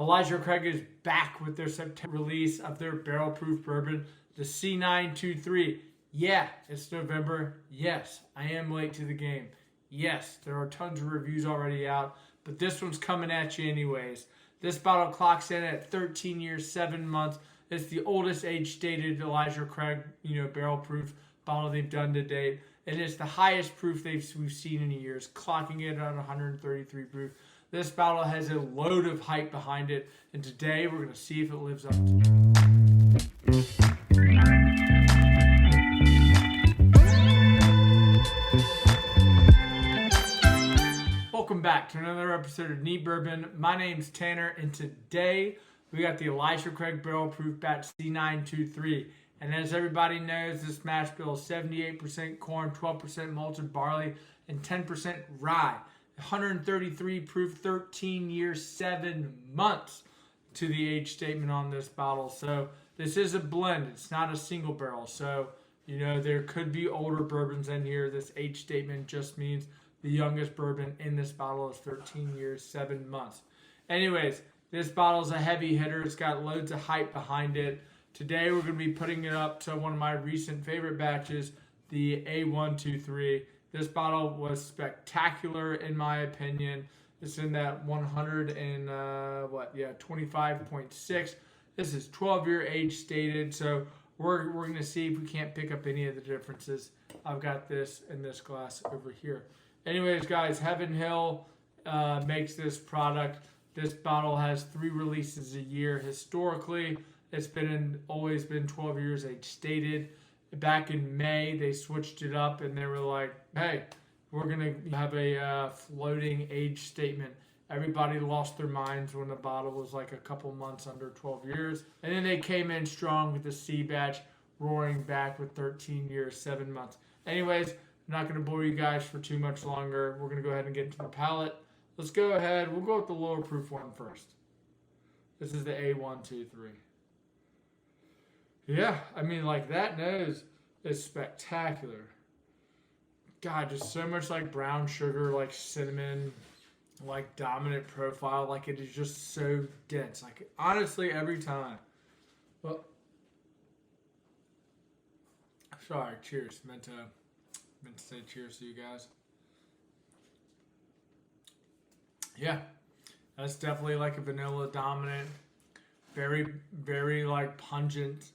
Elijah Craig is back with their September release of their barrel-proof bourbon, the C923. Yeah, it's November. Yes, I am late to the game. Yes, there are tons of reviews already out, but this one's coming at you anyways. This bottle clocks in at 13 years, 7 months. It's the oldest age-stated Elijah Craig, barrel-proof bottle they've done to date. And it's the highest proof we've seen in years, clocking it at 133 proof. This bottle has a load of hype behind it, and today we're going to see if it lives up to it. Welcome back to another episode of Need Bourbon. My name's Tanner, and today we got the Elijah Craig Barrel Proof Batch C923. And as everybody knows, this mash bill is 78% corn, 12% malted barley, and 10% rye. 133 proof, 13 years, 7 months to the age statement on this bottle. So this is a blend. It's not a single barrel. So, there could be older bourbons in here. This age statement just means the youngest bourbon in this bottle is 13 years, 7 months. Anyways, this bottle is a heavy hitter. It's got loads of hype behind it. Today we're going to be putting it up to one of my recent favorite batches, the A123. This bottle was spectacular in my opinion. It's in that 25.6. This is 12-year age stated, so we're going to see if we can't pick up any of the differences. I've got this in this glass over here. Anyways, guys, Heaven Hill makes this product. This bottle has 3 releases a year. Historically, it's always been 12 years age stated. Back in May, they switched it up and they were like, hey, we're going to have a floating age statement. Everybody lost their minds when the bottle was like a couple months under 12 years. And then they came in strong with the C batch, roaring back with 13 years, 7 months. Anyways, I'm not going to bore you guys for too much longer. We're going to go ahead and get into the palate. Let's go ahead. We'll go with the lower proof one first. This is the A123. Yeah, that nose is spectacular. God, just so much like brown sugar, like cinnamon, like dominant profile. Like it is just so dense. Like honestly, every time. Well, sorry, cheers. Meant to say cheers to you guys. Yeah, that's definitely like a vanilla dominant. Very, very like pungent.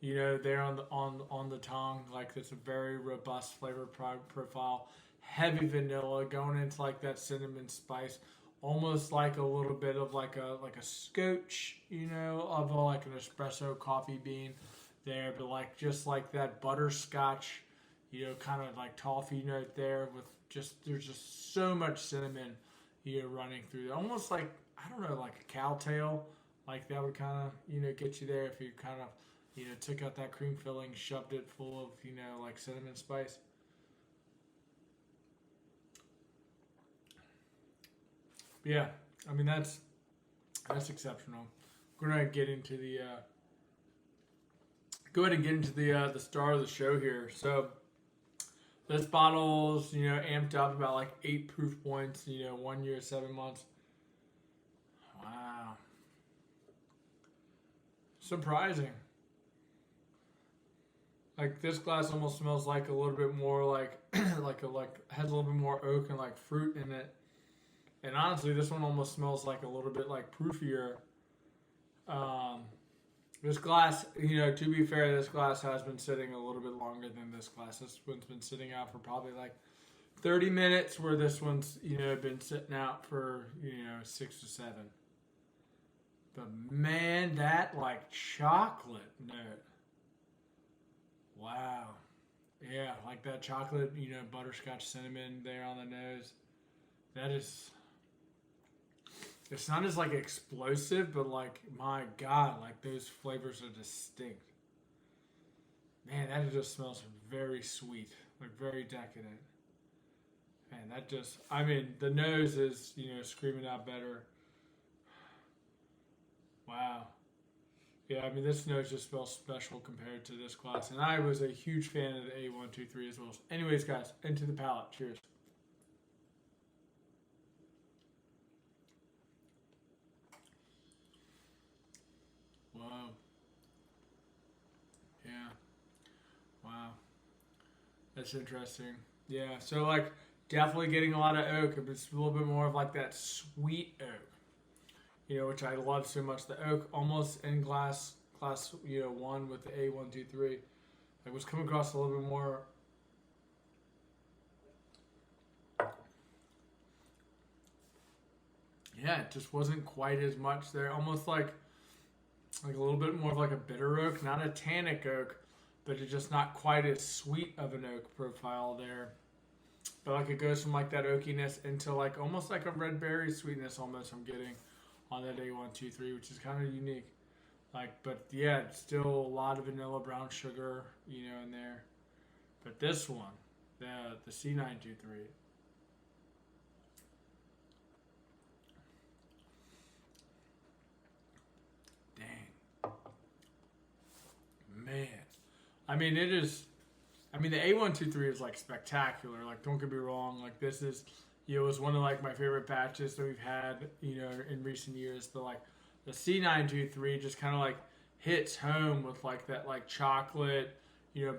There on the tongue, like it's a very robust flavor profile, heavy vanilla going into like that cinnamon spice, almost like a little bit of like a scotch, of like an espresso coffee bean there, but like just like that butterscotch, kind of like toffee note there with there's just so much cinnamon, running through there, almost like like a cow tail, like that would kind of get you there if you kind of. Took out that cream filling, shoved it full of, like cinnamon spice. Yeah, that's exceptional. We're gonna get into the the star of the show here. So this bottle's amped up about like 8 proof points. 1 year, 7 months. Wow, surprising. Like this glass almost smells like a little bit more like has a little bit more oak and like fruit in it. And honestly, this one almost smells like a little bit like proofier. This glass, to be fair, this glass has been sitting a little bit longer than this glass. This one's been sitting out for probably like 30 minutes, where this one's been sitting out for 6 to 7. But man, that like chocolate note. Wow. Yeah, like that chocolate, butterscotch cinnamon there on the nose. That is, it's not as like explosive, but like, my God, like those flavors are distinct. Man, that just smells very sweet, like very decadent. Man, that just, the nose is, screaming out better. Wow. Yeah, this nose just smells special compared to this glass. And I was a huge fan of the A123 as well. Anyways, guys, into the palate. Cheers. That's interesting. Yeah, so like definitely getting a lot of oak, but it's a little bit more of like that sweet oak, which I love so much. The oak almost in class, one with the A123. I was coming across a little bit more. Yeah, it just wasn't quite as much there. Almost like a little bit more of like a bitter oak, not a tannic oak, but it's just not quite as sweet of an oak profile there. But like it goes from like that oakiness into like almost like a red berry sweetness almost I'm getting on that A123, which is kind of unique. But yeah, it's still a lot of vanilla brown sugar, in there. But this one, the C923, dang, man. I mean, it is. I mean, the A123 is like spectacular. Like, don't get me wrong. Like, this is, it was one of like my favorite batches that we've had, in recent years. But like, the C923 just kind of like hits home with like that like chocolate,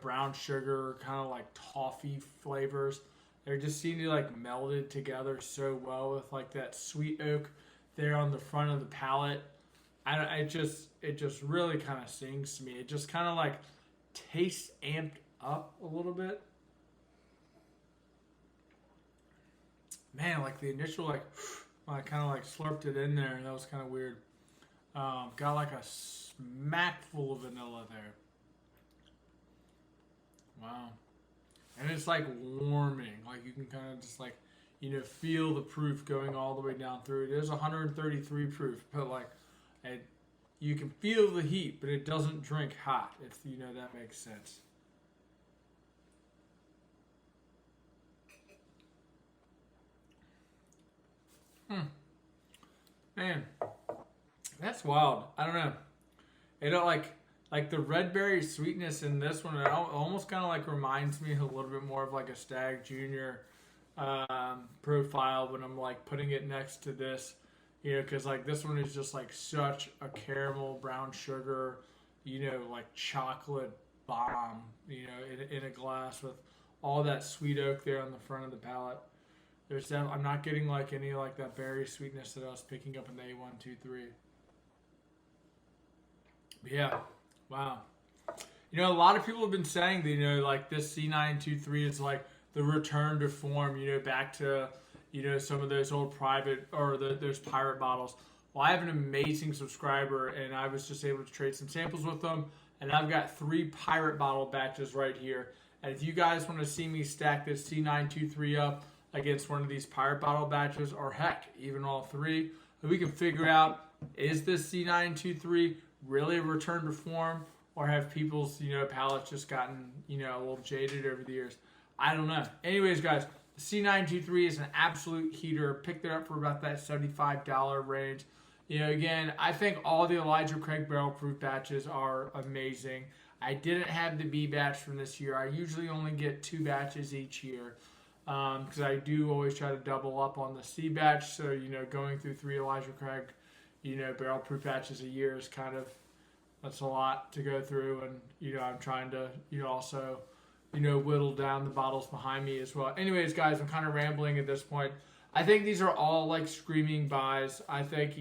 brown sugar, kind of like toffee flavors. They just seem to like melded together so well with like that sweet oak there on the front of the palate. It just really kind of sings to me. It just kind of like tastes amped up a little bit. Man, like the initial like when I kind of like slurped it in there, that was kind of weird. Got like a smack full of vanilla there. Wow. And it's like warming. Like you can kind of just like, feel the proof going all the way down through. It is 133 proof, but like you can feel the heat, but it doesn't drink hot. If that makes sense. Man, that's wild. I don't know. It don't like the red berry sweetness in this one. It almost kind of like reminds me a little bit more of like a Stag Junior profile when I'm like putting it next to this, because like this one is just like such a caramel brown sugar, like chocolate bomb, in a glass with all that sweet oak there on the front of the palate. I'm not getting like any like that berry sweetness that I was picking up in the A123. But yeah, wow. A lot of people have been saying that like this C923 is like the return to form. Back to some of those old private or those pirate bottles. Well, I have an amazing subscriber, and I was just able to trade some samples with them, and I've got 3 pirate bottle batches right here. And if you guys want to see me stack this C923 up against one of these pirate bottle batches, or heck, even all 3, we can figure out, is this C923 really a return to form, or have people's palates just gotten a little jaded over the years? I don't know. Anyways, guys, the C923 is an absolute heater. Picked it up for about that $75 range. Again, I think all the Elijah Craig barrel proof batches are amazing. I didn't have the B batch from this year. I usually only get 2 batches each year, because I do always try to double up on the C batch. So, going through 3 Elijah Craig, barrel proof batches a year is that's a lot to go through. And, I'm trying to, also, whittle down the bottles behind me as well. Anyways, guys, I'm kind of rambling at this point. I think these are all like screaming buys. I think